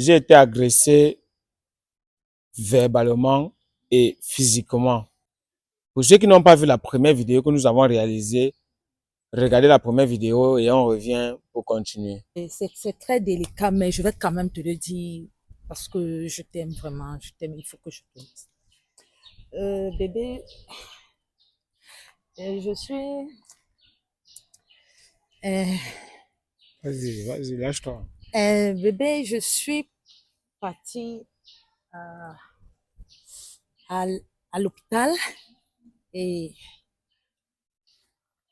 j'ai été agressé verbalement et physiquement. Pour ceux qui n'ont pas vu la première vidéo que nous avons réalisée, regardez la première vidéo et on revient pour continuer. C'est très délicat, mais je vais quand même te le dire parce que je t'aime vraiment, je t'aime, il faut que je te dise. Bébé, je suis... Vas-y, lâche-toi. Bébé, je suis partie à l'hôpital et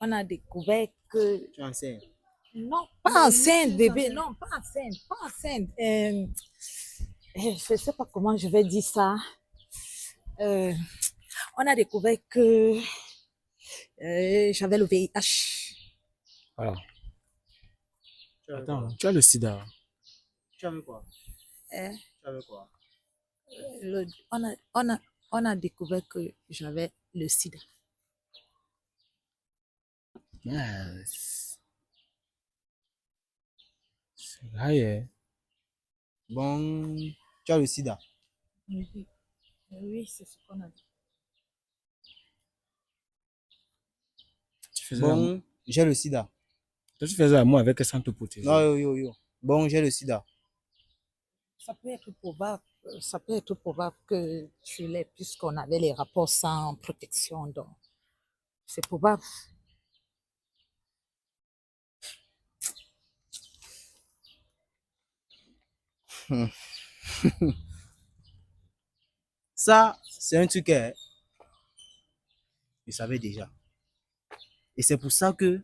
on a découvert que... Tu es enceinte? Non, pas enceinte, bébé, non, pas enceinte, pas enceinte. Je ne sais pas comment je vais dire ça. On a découvert que j'avais le VIH. Voilà. Attends, tu as le sida. Tu avais quoi? Tu avais quoi? On a découvert que j'avais le sida. Yes. C'est vrai. Bon, tu as le sida. Oui, c'est ce qu'on a dit. Bon, j'ai le sida. Toi, tu faisais l'amour avec sans te protéger. Non, yo. Bon, j'ai le sida. Ça peut être probable que tu l'aies puisqu'on avait les rapports sans protection, donc c'est probable. Ça, c'est un truc que je savais déjà. Et c'est pour ça que...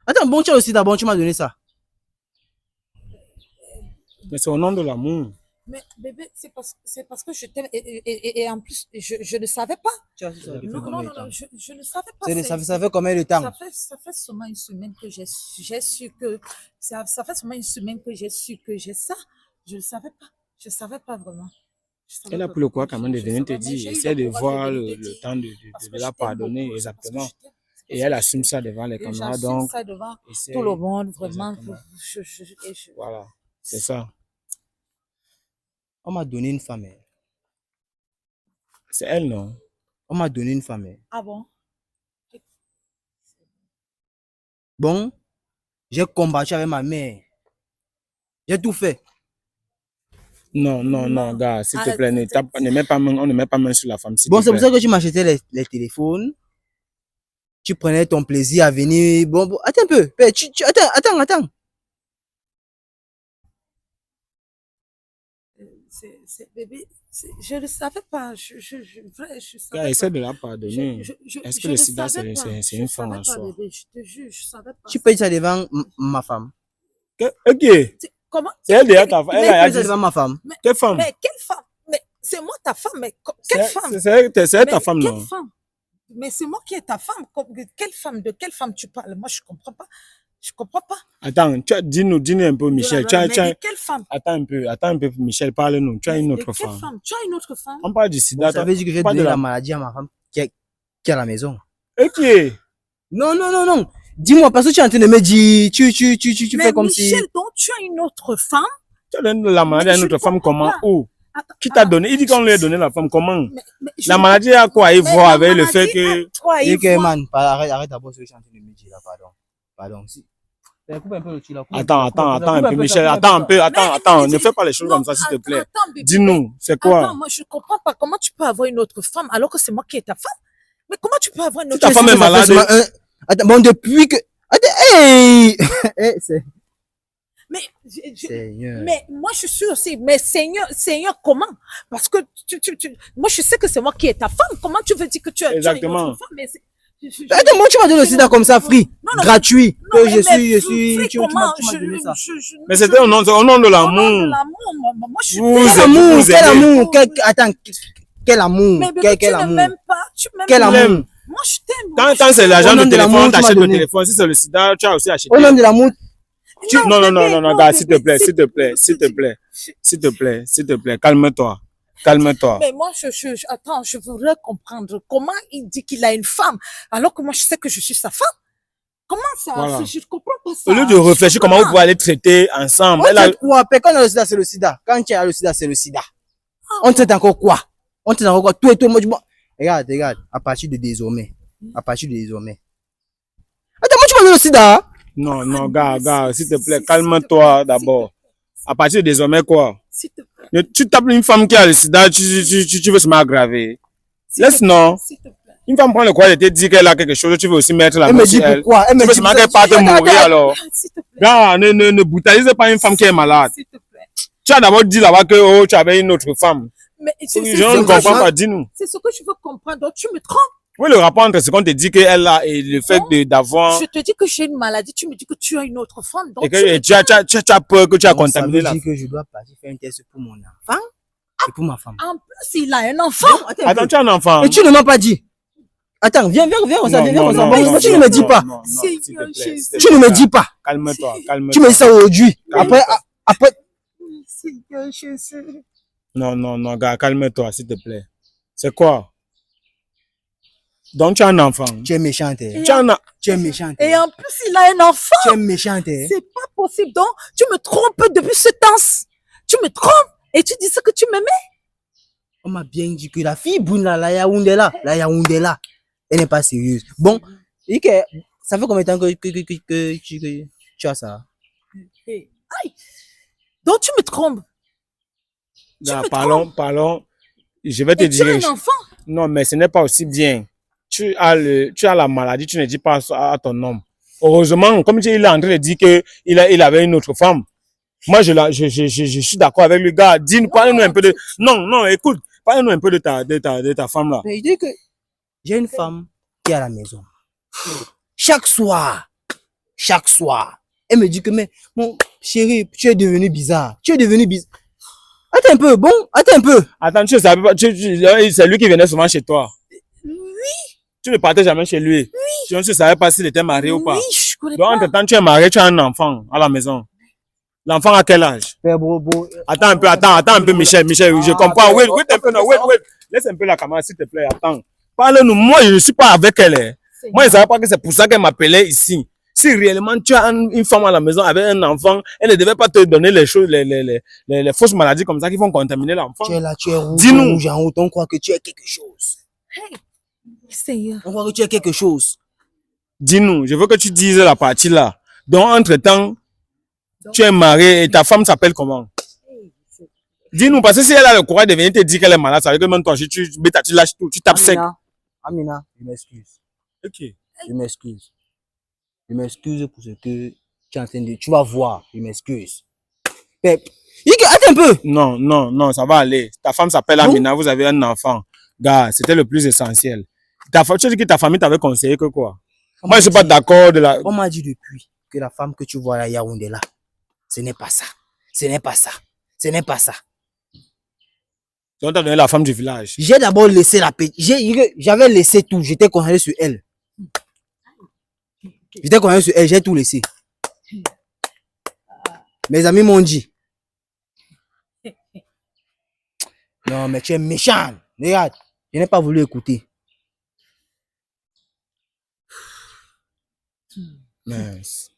Attends, bon, tu as le sida, bon, tu m'as donné ça. Mais c'est au nom de l'amour. Mais bébé, c'est parce que je t'aime et en plus, je ne savais pas. Tu as su ça depuis Non, combien de temps? je ne savais pas. Ça fait combien de temps? Ça fait seulement une semaine que j'ai su que... Ça fait seulement une semaine que j'ai su que j'ai ça. Je ne savais pas. Je ne savais pas vraiment. Elle a pris le courage quand même de venir te dire. Essaie de voir le temps de la pardonner, exactement. Et elle assume ça devant les caméras. Donc, ça devant tout le monde, vraiment. Voilà, c'est ça. On m'a donné une femme. C'est elle, non? On m'a donné une femme. Ah bon? Bon, j'ai combattu avec ma mère. J'ai tout fait. Non, gars, s'il te plaît, on ne met pas main sur la femme. Bon, c'est pour ça que tu m'achetais les téléphones. Tu prenais ton plaisir à venir. Bon, attends un peu. Attends. Bébé, je ne savais pas. Gars, essaie de la pardonner. Est-ce que le sida, c'est une femme en soi? Bébé, je te jure, je ne savais pas. Tu payes ça devant ma femme. Ok. Comment? C'est elle déjà ta femme. Elle a dit devant ma femme. Quelle femme? Mais quelle femme? Mais c'est moi ta femme. Mais quelle femme? C'est ta femme, non? Quelle femme? Mais c'est moi qui est ta femme. Quelle femme? De quelle femme tu parles? Moi, je ne comprends pas. Je comprends pas. Attends, dis-nous un peu, Michel. Mais quelle femme? Attends un peu, Michel, parle-nous. Tu as une autre femme. Quelle femme? Tu as une autre femme? On parle du sida. Ça veut dire que j'ai donné la maladie à ma femme qui est à la maison. Ok. Non. Dis-moi, parce que tu es en train de me dire, tu fais comme si... Mais Michel, donc tu as une autre femme? Tu as donné la maladie à une autre femme, comment? Où? Qui t'a donné? Il dit qu'on lui a donné la femme, comment? La maladie a quoi à voir avec le fait que... Arrête d'abord ce que je suis en train de me dire là, pardon. Attends un peu, Michel, attends, ne fais pas les choses comme ça, s'il te plaît. Dis-nous, c'est quoi? Attends, moi je comprends pas comment tu peux avoir une autre femme alors que c'est moi qui est ta femme. Mais comment tu peux avoir une autre femme? Ta femme est malade. Attends, bon, depuis que... Attends, hey! Mais moi je suis aussi, mais Seigneur, comment? Parce que moi je sais que c'est moi qui est ta femme. Comment tu veux dire que tu as une autre femme? Mais attends, moi tu m'as donné le sida comme ça, free, gratuit. Que je suis, tu m'as donné ça. Mais c'était au nom de l'amour. Moi je suis quel amour, attends, quel amour, quel amour. Quel amour. Moi je t'aime. Quand c'est l'argent de téléphone, t'achètes le téléphone. Si c'est le sida, tu as aussi acheté. Au nom de l'amour. Non, gars, s'il te plaît, calme-toi. Mais moi, attends, je voudrais comprendre comment il dit qu'il a une femme, alors que moi, je sais que je suis sa femme. Comment ça? Voilà. Je ne comprends pas ça. Au lieu de réfléchir comment vous pouvez aller traiter ensemble. On Elle a... traite quoi? Quand on a le sida, c'est le sida. Quand tu as le sida, c'est le sida. On traite encore quoi? On traite encore quoi? Tout et tout. Moi, regarde, à partir de désormais. À partir de désormais. Attends, moi, tu vas le sida? Non, non, gars, s'il te plaît, calme-toi d'abord. À partir de désormais, quoi? S'il te plaît. Tu tapes une femme qui a le sida, tu veux se m'aggraver. Laisse, non. S'il te plaît. Une femme prend le courage de te dire qu'elle a quelque chose, tu veux aussi mettre la Elle main me sur dit elle. pourquoi? Elle me Tu veux dit seulement qu'elle parte mourir alors. S'il te plaît. Gars, ne brutalisez pas une femme qui est malade. S'il te plaît. Tu as d'abord dit là-bas que oh, tu avais une autre femme. Mais Je ne comprends pas, dis-nous. c'est ce que je veux comprendre. Donc, tu me trompes. Oui, le rapport entre ce qu'on te dit qu'elle a et le fait d'avoir... Je te dis que j'ai une maladie, tu me dis que tu as une autre femme. Donc Et que tu as peur que tu as contaminé la... Ça veut dire que je dois partir faire un test pour mon enfant et pour ma femme. En plus, il a un enfant. Attends, tu as un enfant. Et tu ne m'as pas dit. Attends, viens, on s'en viens. Bon, tu ne me dis pas. Tu ne me dis pas. Calme-toi. Tu me dis ça aujourd'hui. Après. Seigneur Jésus. Non, gars, calme-toi, s'il te plaît. C'est quoi? Donc, tu as un enfant. Tu es méchante. Tu es méchante. Et en plus, il a un enfant. Tu es méchante. C'est pas possible. Donc, tu me trompes depuis ce temps. Tu me trompes et tu dis ce que tu m'aimais. On m'a bien dit que la fille Boune la Yaoundé là, elle n'est pas sérieuse. Bon, et que ça fait combien de temps que tu as ça? Aïe. Donc, tu me trompes. Là, parlons. Je vais te dire. Tu as un enfant? Non, mais ce n'est pas aussi bien. Tu as la maladie, tu ne dis pas à ton homme. Heureusement, comme il est en train de dire qu'il avait une autre femme. Moi, je suis d'accord avec le gars. Dis-nous, parle-nous un peu de... Non, écoute, parle-nous un peu de ta femme là. Mais il dit que j'ai une femme qui est à la maison. Chaque soir, elle me dit que, mais, mon chéri, tu es devenu bizarre. Attends un peu, Attends, tu savais pas, c'est lui qui venait souvent chez toi. Oui. Tu ne partais jamais chez lui. Oui. Tu ne savais pas s'il était marié ou pas. Oui, je connais Donc, pas. entre-temps, tu es marié, tu as un enfant à la maison. L'enfant a quel âge? Attends un peu, Michel, je comprends. Wait un peu, wait. Laisse un peu la caméra, s'il te plaît, attends. Parle-nous, moi, je ne suis pas avec elle. Moi, je ne savais pas que c'est pour ça qu'elle m'appelait ici. Si réellement tu as une femme à la maison avec un enfant, elle ne devait pas te donner les choses, les fausses maladies comme ça qui vont contaminer l'enfant. Tu es là, tu es rouge, dis-nous. Rouge en haut, on croit que tu es quelque chose. Hey, Seigneur. On croit que tu es quelque chose. Dis-nous, je veux que tu dises la partie là. Donc, entre-temps, tu es marié et ta femme s'appelle comment? Dis-nous, parce que si elle a le courage de venir te dire qu'elle est malade, ça veut dire que même toi, tu lâches tout, tu tapes sec. Amina, je m'excuse. Ok. Je m'excuse pour ce que tu es en train de dire. Tu vas voir, je m'excuse. Attends un peu. Non, ça va aller. Ta femme s'appelle Amina, vous avez un enfant. Gars, c'était le plus essentiel. Tu dis que ta famille t'avait conseillé que quoi? Moi, je suis pas d'accord de la... On m'a dit depuis que la femme que tu vois à Yaoundé là, ce n'est pas ça. Donc, tu as donné la femme du village. J'ai d'abord laissé la petite. J'avais laissé tout. J'étais concentré sur elle. J'ai tout laissé. Mes amis m'ont dit. Non, mais tu es méchant. Regarde, je n'ai pas voulu écouter. Mince.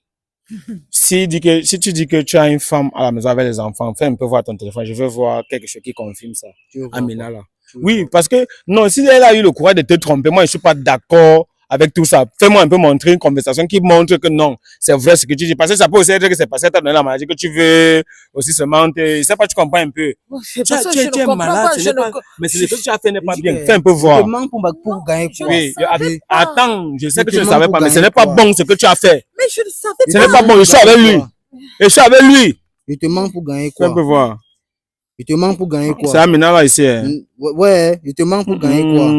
Si tu dis que tu as une femme à la maison avec les enfants, fais un peu voir ton téléphone. Je veux voir quelque chose qui confirme ça. Amina là. Oui, parce que non, si elle a eu le courage de te tromper, moi je suis pas d'accord avec tout ça. Fais-moi un peu montrer une conversation qui montre que non, c'est vrai ce que tu dis. Parce que ça peut aussi être que c'est parce que tu as donné la maladie que tu veux aussi seulement te... C'est pas, tu comprends un peu. Tu es malade, mais ce que tu as fait n'est pas bien. Fais un peu voir. Je te mens pour gagner quoi? Oui, attends, je sais que tu ne savais pas, mais ce n'est pas bon ce que tu as fait. Mais je ne savais pas. Ce n'est pas bon, je suis avec lui. Je te mens pour gagner Fais quoi? un peu voir. Je te mens pour gagner quoi? C'est Amina là ici. Ouais, je te mens pour gagner quoi?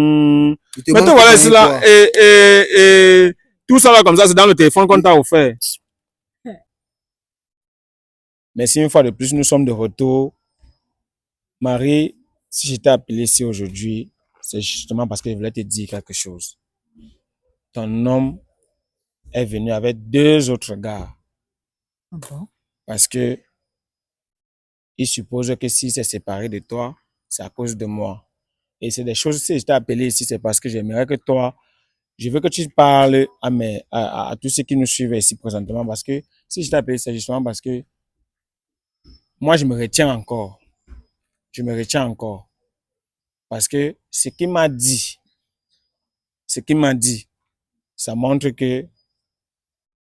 Mais toi voilà, c'est là, et tout ça là comme ça, c'est dans le téléphone qu'on t'a offert. Mais si une fois de plus, nous sommes de retour. Marie, si je t'ai appelé ici aujourd'hui, c'est justement parce que je voulais te dire quelque chose. Ton homme est venu avec 2 autres gars. Bon. Parce que il suppose que s'il s'est séparé de toi, c'est à cause de moi. Et c'est des choses, si je t'ai appelé ici, c'est parce que j'aimerais que toi, je veux que tu parles à tous ceux qui nous suivent ici présentement, parce que si je t'ai appelé, c'est justement parce que moi, je me retiens encore. Je me retiens encore. Parce que ce qu'il m'a dit, ça montre que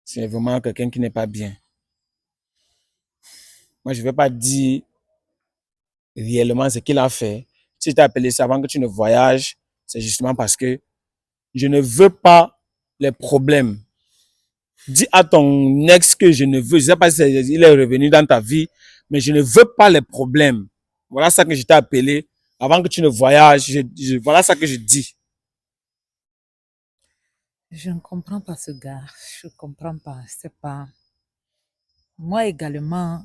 c'est vraiment quelqu'un qui n'est pas bien. Moi, je ne vais pas dire réellement ce qu'il a fait. Si je t'ai appelé ça avant que tu ne voyages, c'est justement parce que je ne veux pas les problèmes. Dis à ton ex que je ne veux, je ne sais pas si il est revenu dans ta vie, mais je ne veux pas les problèmes. Voilà ça que je t'ai appelé avant que tu ne voyages. Voilà ça que je dis. Je ne comprends pas ce gars. Je ne comprends pas. C'est pas. Moi également,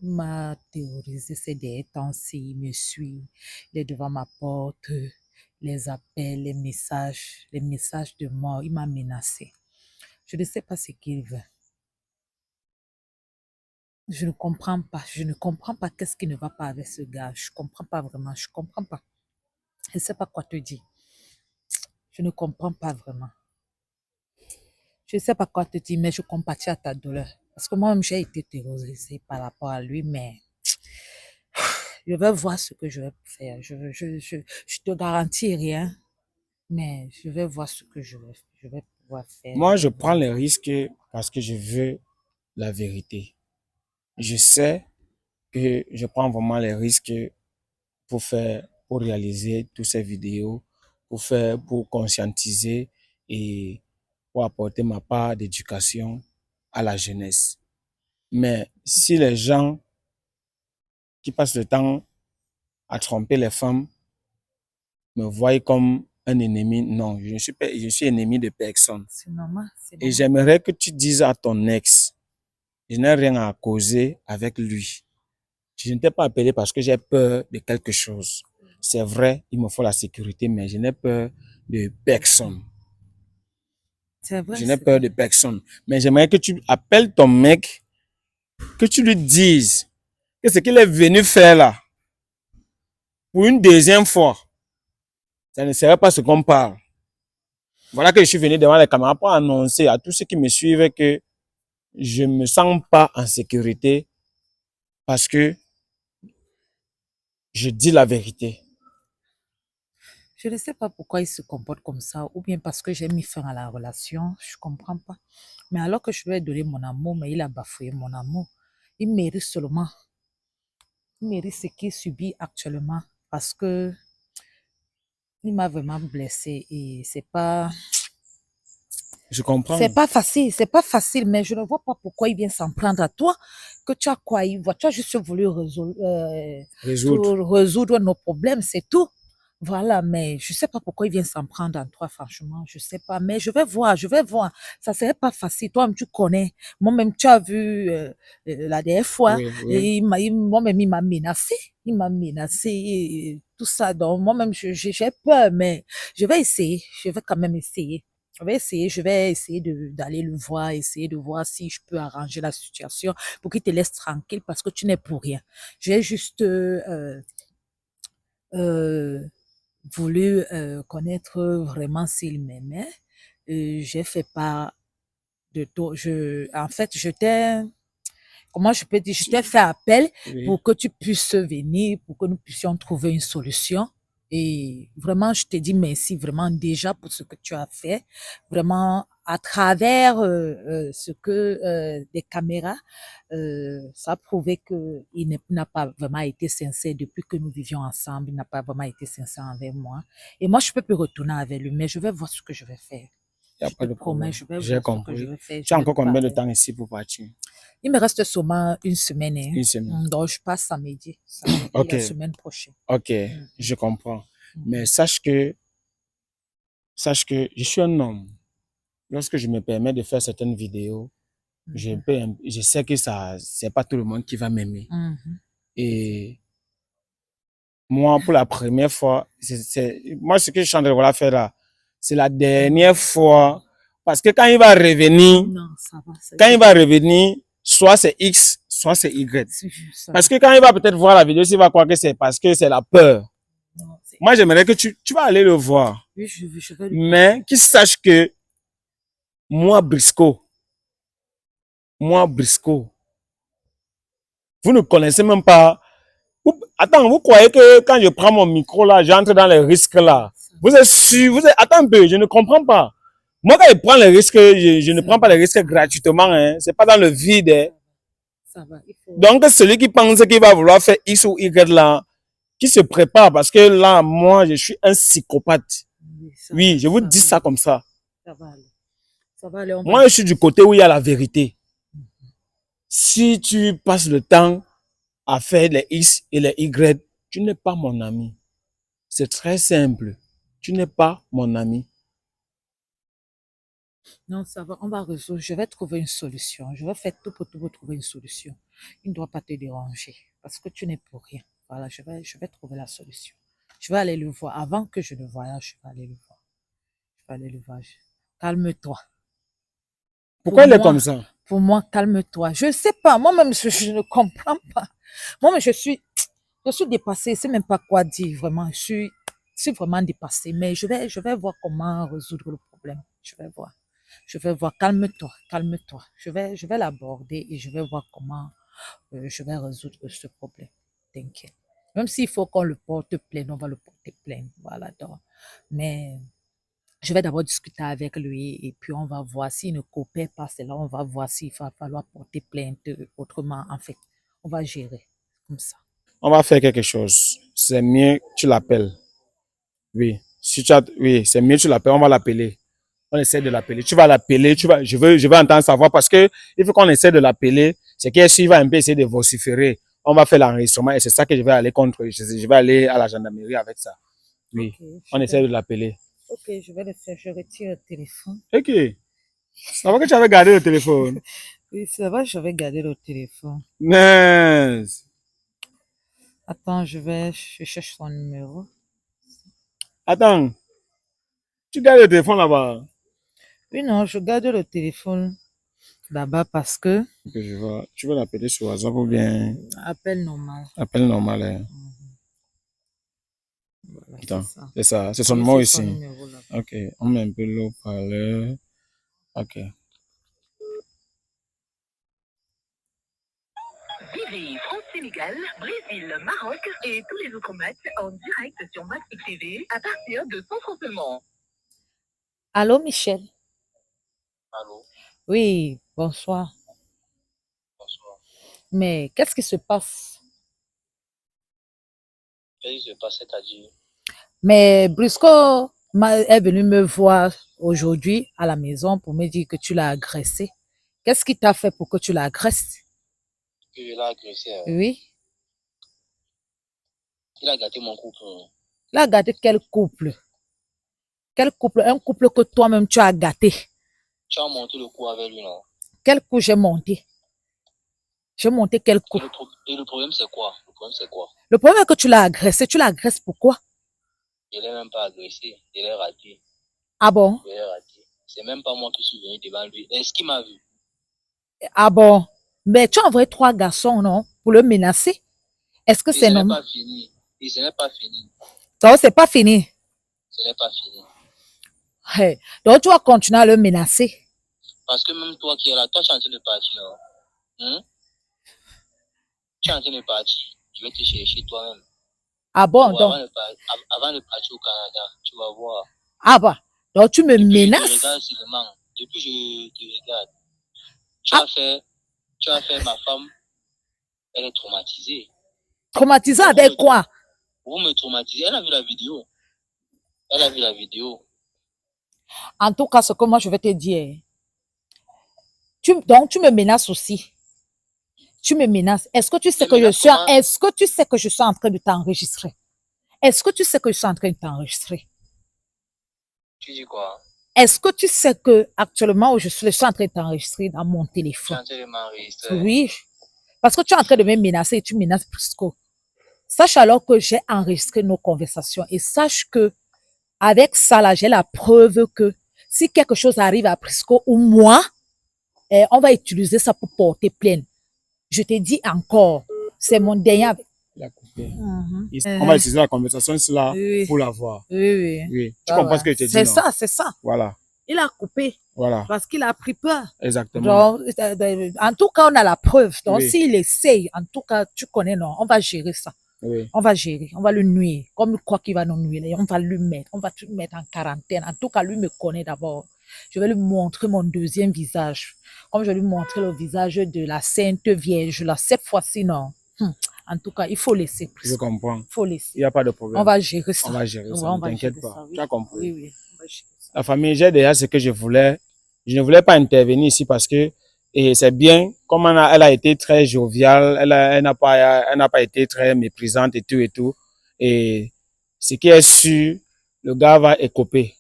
m'a théorisé ces derniers temps-ci. Il me suit. Il est devant ma porte. Les appels, les messages de mort. Il m'a menacé. Je ne sais pas ce qu'il veut. Je ne comprends pas. Je ne comprends pas qu'est-ce qui ne va pas avec ce gars. Je ne comprends pas vraiment. Je ne comprends pas. Je ne sais pas quoi te dire. Je ne comprends pas vraiment. Je ne sais pas quoi te dire, mais je compatis à ta douleur. Parce que moi-même, j'ai été terrorisée par rapport à lui, mais je vais voir ce que je vais faire. Je te garantis rien, mais je vais voir ce que je vais pouvoir faire. Moi, je prends les risques parce que je veux la vérité. Je sais que je prends vraiment les risques pour réaliser toutes ces vidéos, pour conscientiser et pour apporter ma part d'éducation à la jeunesse. Mais si les gens qui passent le temps à tromper les femmes me voient comme un ennemi, non, je suis ennemi de personne. C'est normal. Et j'aimerais que tu dises à ton ex, je n'ai rien à causer avec lui. Je ne t'ai pas appelé parce que j'ai peur de quelque chose. C'est vrai, il me faut la sécurité, mais je n'ai peur de personne. C'est vrai. Je n'ai peur de personne. Mais j'aimerais que tu appelles ton mec, que tu lui dises que ce qu'il est venu faire là, pour une deuxième fois, ça ne serait pas ce qu'on parle. Voilà que je suis venu devant les caméras pour annoncer à tous ceux qui me suivent que je ne me sens pas en sécurité parce que je dis la vérité. Je ne sais pas pourquoi il se comporte comme ça, ou bien parce que j'ai mis fin à la relation, je ne comprends pas. Mais alors que je lui ai donné mon amour, mais il a bafoué mon amour. Il mérite seulement. Il mérite ce qu'il subit actuellement parce que il m'a vraiment blessée et c'est pas... Je comprends. C'est pas facile, mais je ne vois pas pourquoi il vient s'en prendre à toi, que tu as quoi, tu as juste voulu résoudre nos problèmes, c'est tout. Voilà, mais je sais pas pourquoi il vient s'en prendre à toi, franchement, je sais pas, mais je vais voir, ça serait pas facile, toi-même tu connais, moi-même tu as vu la dernière fois, oui, oui. Et moi-même il m'a menacé, et tout ça, donc moi-même j'ai peur, mais je vais quand même essayer. Je vais essayer d'aller le voir, essayer de voir si je peux arranger la situation pour qu'il te laisse tranquille parce que tu n'es pour rien. J'ai juste voulu connaître vraiment s'il m'aimait. J'ai fait part de toi. En fait, comment je peux dire, je t'ai fait appel pour que tu puisses venir, pour que nous puissions trouver une solution. Et vraiment, je te dis merci vraiment déjà pour ce que tu as fait. Vraiment, à travers ce que des caméras, ça a prouvé qu'il n'a pas vraiment été sincère depuis que nous vivions ensemble. Il n'a pas vraiment été sincère avec moi. Et moi, je peux plus retourner avec lui, mais je vais voir ce que je vais faire. Il n'y a pas de problème. J'ai compris. Ce que je vais faire. Tu as encore combien de temps ici pour partir? Il me reste seulement une semaine. Une semaine. Donc, je passe samedi. Ok. La semaine prochaine. Ok, je comprends. Mais sache que je suis un homme. Lorsque je me permets de faire certaines vidéos, je sais que c'est pas tout le monde qui va m'aimer. Et moi, pour la première fois, moi, ce que je suis en train de vouloir faire là, c'est la dernière fois. Parce que quand il va revenir, soit c'est X, soit c'est Y. Parce que quand il va peut-être voir la vidéo, il va croire que c'est parce que c'est la peur. Non, Moi, j'aimerais que tu vas aller le voir. Oui, je vais le Mais qu'il sache que moi, Briscoe, vous ne connaissez même pas. Attends, vous croyez que quand je prends mon micro là, j'entre dans les risques là? Vous êtes sûr? Attends un peu, je ne comprends pas. Moi, quand je prends les risques, je ne prends pas les risques gratuitement. Hein. C'est pas dans le vide. Hein. Ça va, il faut... Donc, celui qui pense qu'il va vouloir faire X ou Y là, qui se prépare parce que là, moi, je suis un psychopathe. Oui, je vous dis ça comme ça. Ça va aller. Ça va aller. Moi, je suis du côté où il y a la vérité. Si tu passes le temps à faire les X et les Y, tu n'es pas mon ami. C'est très simple. Tu n'es pas mon ami. Non, ça va, on va résoudre. Je vais trouver une solution. Je vais faire tout pour trouver une solution. Il ne doit pas te déranger parce que tu n'es pour rien. Voilà, je vais trouver la solution. Je vais aller le voir. Avant que je le voyage, je vais aller le voir. Je vais aller le voir. Calme-toi. Pourquoi il est comme ça? Pour moi, calme-toi. Je ne sais pas. Moi-même, je ne comprends pas. Moi-même, je suis dépassée. Je ne sais même pas quoi dire, vraiment. Je suis vraiment dépassée. Mais je vais voir comment résoudre le problème. Je vais voir. Calme-toi, calme-toi. Je vais l'aborder et je vais voir comment je vais résoudre ce problème. T'inquiète. Même s'il faut qu'on le porte plainte, on va le porter plainte. Voilà. Donc. Mais je vais d'abord discuter avec lui et puis on va voir s'il ne coopère pas. C'est là on va voir s'il va falloir porter plainte. Autrement, en fait, on va gérer comme ça. On va faire quelque chose. C'est mieux, tu l'appelles. Oui. Oui, c'est mieux, tu l'appelles. On va l'appeler. On essaie de l'appeler. Tu vas l'appeler. Je veux entendre sa voix parce que il faut qu'on essaie de l'appeler. C'est qu'il va un peu essayer de vociférer. On va faire l'enregistrement et c'est ça que je vais aller contre. Je vais aller à la gendarmerie avec ça. Oui. Okay, on essaie de l'appeler. Ok, je vais le faire. Je retire le téléphone. Ok. Ça va que tu avais gardé le téléphone. Oui, ça va, je vais garder le téléphone. Nice. Attends, je cherche son numéro. Attends. Tu gardes le téléphone là-bas? Oui, non, je garde le téléphone là-bas parce que... Tu vas l'appeler sur WhatsApp ou bien... Appel normal. Appel normal, hein. Voilà, attends, c'est ça. C'est son numéro ici. Ok, on met un peu l'eau par là. Ok. Vivez France-Sénégal, Brésil, Maroc et tous les autres matchs en direct sur Max TV à partir de 100 francs seulement. Allô, Michel? Allô? Oui, bonsoir. Bonsoir. Mais qu'est-ce qui se passe? Qu'est-ce qui se passe, c'est-à-dire? Mais Brusco est venu me voir aujourd'hui à la maison pour me dire que tu l'as agressé. Qu'est-ce qui t'a fait pour que tu l'agresses? Que je l'ai agressé. Hein? Oui. Il a gâté mon couple. Il a gâté quel couple? Quel couple? Un couple que toi-même tu as gâté. Tu as monté le coup avec lui, non? Quel coup j'ai monté? J'ai monté quel coup? Et le problème, c'est quoi? Le problème est que tu l'as agressé. Tu l'agresses pourquoi? Je ne l'ai même pas agressé. Je l'ai raté. Ah bon? Je l'ai raté. C'est même pas moi qui suis venu devant lui. Est-ce qu'il m'a vu? Ah bon? Mais tu as envoyé 3 garçons, non? Pour le menacer? Est-ce que c'est normal? Et ce n'est pas fini. Donc, c'est pas fini? Ce n'est pas fini. Hey. Donc, tu vas continuer à le menacer? Parce que même toi qui es là, toi, tu es en train de partir, non? Tu es en train de partir. Je vais te chercher toi-même. Ah bon? Donc... Avant de partir au Canada, tu vas voir. Ah bah, donc tu me menaces? Je te regarde seulement. Depuis je te regarde. Tu as fait ma femme, elle est traumatisée. Traumatisée avec quoi? Vous me traumatisez. Elle a vu la vidéo. En tout cas, ce que moi je vais te dire. Donc tu me menaces aussi. Tu me menaces. Est-ce que tu sais que je suis en train de t'enregistrer? Est-ce que tu sais que je suis en train de t'enregistrer? Tu dis quoi? Est-ce que tu sais que actuellement où je suis en train de t'enregistrer dans mon téléphone? Tu es en train de m'enregistrer? Oui. Parce que tu es en train de me menacer et tu menaces Briscoe. Sache alors que j'ai enregistré nos conversations et sache que avec ça là, j'ai la preuve que si quelque chose arrive à Briscoe ou moi, on va utiliser ça pour porter plainte. Je te dis encore, c'est mon dernier. couper. Mhm. On va utiliser la conversation là Oui. pour la voir. Oui. Oui. Tu Ah comprends ouais. ce que je te dis, C'est non? ça, c'est ça. Voilà. Il a coupé Voilà. parce qu'il a pris peur. Exactement. Donc, en tout cas, on a la preuve. Donc, Oui. s'il essaye, en tout cas, tu connais, non, on va gérer ça. Oui. On va gérer, on va le nuire. Comme quoi qu'il va nous nuire, on va lui mettre, on va tout mettre en quarantaine. En tout cas, lui me connaît d'abord. Je vais lui montrer mon deuxième visage. Comme je vais lui montrer le visage de la Sainte Vierge, là, cette fois-ci, non. En tout cas, il faut laisser. Je comprends. Il faut laisser. Il n'y a pas de problème. On va gérer ça. On va gérer ça. On Ne va t'inquiète gérer pas. ça, oui. Tu as compris. Oui, oui. On va gérer ça. La famille, j'ai déjà ce que je voulais. Je ne voulais pas intervenir ici parce que et c'est bien, comme elle a été très joviale, elle n'a pas été très méprisante et tout et tout. Et ce qui est sûr, le gars va écoper.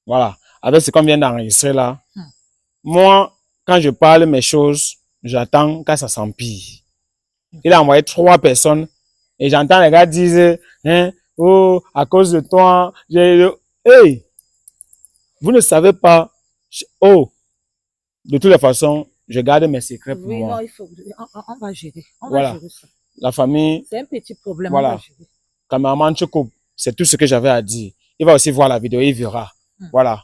Voilà. Avec ce qu'on vient d'enregistrer là. Moi, quand je parle mes choses, j'attends quand ça s'empire. Il a envoyé 3 personnes et j'entends les gars dire, hein, oh, à cause de toi, hey, vous ne savez pas, oh, de toutes les façons, je garde mes secrets pour Oui, moi. non, il faut. On va gérer. On Voilà. va gérer ça. La famille, C'est un petit problème. Voilà. On va gérer. cameraman, tu coupes. C'est tout ce que j'avais à dire. Il va aussi voir la vidéo, il verra. Voilà.